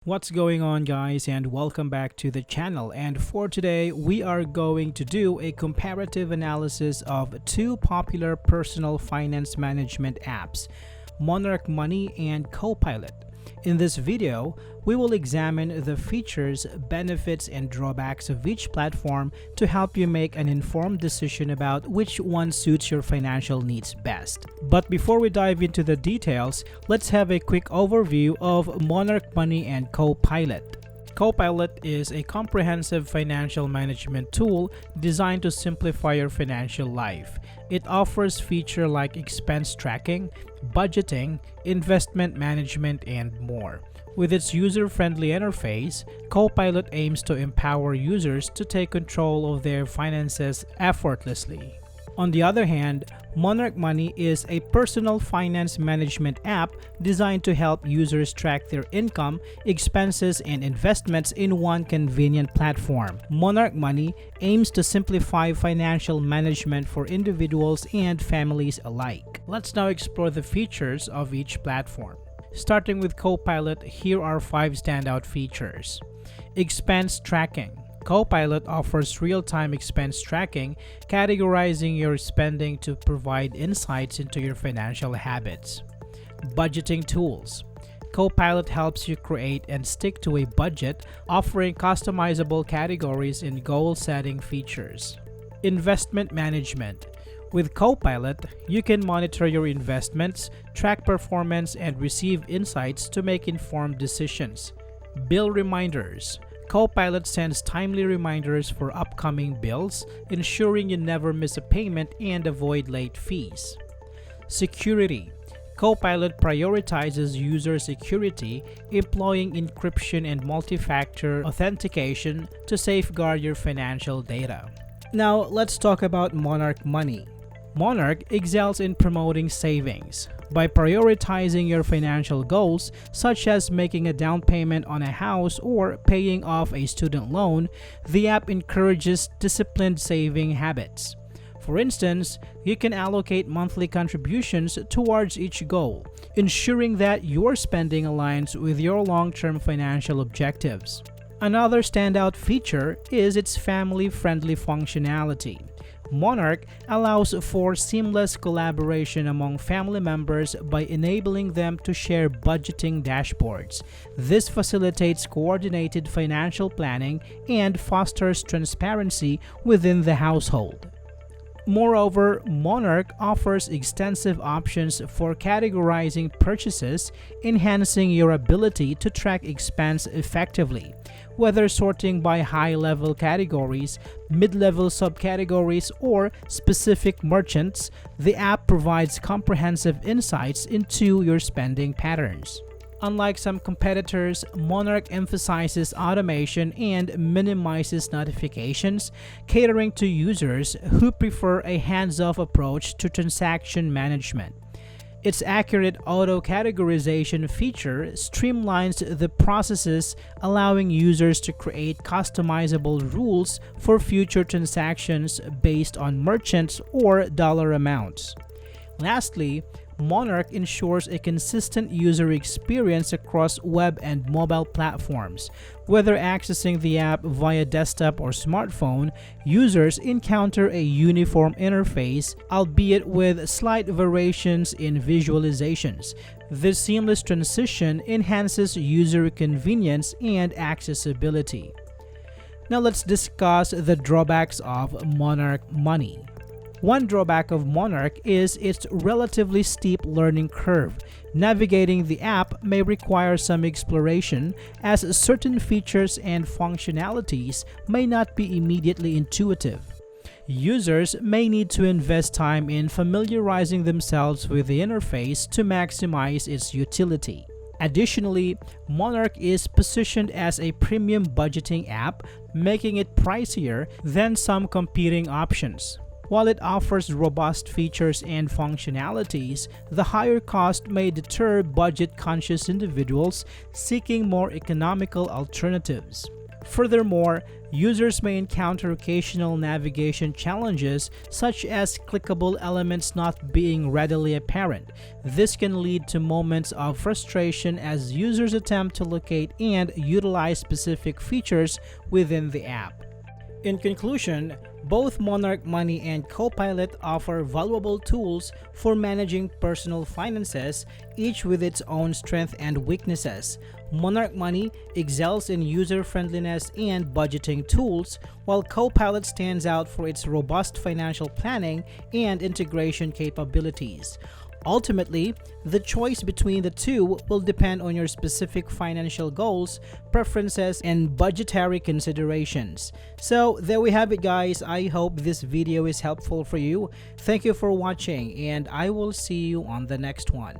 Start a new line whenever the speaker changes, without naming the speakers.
What's going on, guys, and welcome back to the channel. And for today we are going to do a comparative analysis of two popular personal finance management apps, Monarch Money and Copilot. In this video, we will examine the features, benefits, and drawbacks of each platform to help you make an informed decision about which one suits your financial needs best. But before we dive into the details, let's have a quick overview of Monarch Money and Copilot. Copilot is a comprehensive financial management tool designed to simplify your financial life. It offers features like expense tracking, budgeting, investment management, and more. With its user-friendly interface, Copilot aims to empower users to take control of their finances effortlessly. On the other hand, Monarch Money is a personal finance management app designed to help users track their income, expenses, and investments in one convenient platform. Monarch Money aims to simplify financial management for individuals and families alike. Let's now explore the features of each platform. Starting with Copilot, here are 5 standout features. Expense tracking. Copilot offers real-time expense tracking, categorizing your spending to provide insights into your financial habits. Budgeting tools. Copilot helps you create and stick to a budget, offering customizable categories and goal-setting features. Investment management. With Copilot, you can monitor your investments, track performance, and receive insights to make informed decisions. Bill reminders. Copilot sends timely reminders for upcoming bills, ensuring you never miss a payment and avoid late fees. Security. Copilot prioritizes user security, employing encryption and multi-factor authentication to safeguard your financial data. Now, let's talk about Monarch Money. Monarch excels in promoting savings. By prioritizing your financial goals, such as making a down payment on a house or paying off a student loan, the app encourages disciplined saving habits. For instance, you can allocate monthly contributions towards each goal, ensuring that your spending aligns with your long-term financial objectives. Another standout feature is its family-friendly functionality. Monarch allows for seamless collaboration among family members by enabling them to share budgeting dashboards. This facilitates coordinated financial planning and fosters transparency within the household. Moreover, Monarch offers extensive options for categorizing purchases, enhancing your ability to track expense effectively. Whether sorting by high-level categories, mid-level subcategories, or specific merchants, the app provides comprehensive insights into your spending patterns. Unlike some competitors, Monarch emphasizes automation and minimizes notifications, catering to users who prefer a hands-off approach to transaction management. Its accurate auto-categorization feature streamlines the processes, allowing users to create customizable rules for future transactions based on merchants or dollar amounts. Lastly, Monarch ensures a consistent user experience across web and mobile platforms. Whether accessing the app via desktop or smartphone, users encounter a uniform interface, albeit with slight variations in visualizations. This seamless transition enhances user convenience and accessibility. Now let's discuss the drawbacks of Monarch Money. One drawback of Monarch is its relatively steep learning curve. Navigating the app may require some exploration, as certain features and functionalities may not be immediately intuitive. Users may need to invest time in familiarizing themselves with the interface to maximize its utility. Additionally, Monarch is positioned as a premium budgeting app, making it pricier than some competing options. While it offers robust features and functionalities, the higher cost may deter budget-conscious individuals seeking more economical alternatives. Furthermore, users may encounter occasional navigation challenges such as clickable elements not being readily apparent. This can lead to moments of frustration as users attempt to locate and utilize specific features within the app. In conclusion, both Monarch Money and Copilot offer valuable tools for managing personal finances, each with its own strengths and weaknesses. Monarch Money excels in user-friendliness and budgeting tools, while Copilot stands out for its robust financial planning and integration capabilities. Ultimately, the choice between the two will depend on your specific financial goals, preferences, and budgetary considerations. So there we have it, guys. I hope this video is helpful for you. Thank you for watching, and I will see you on the next one.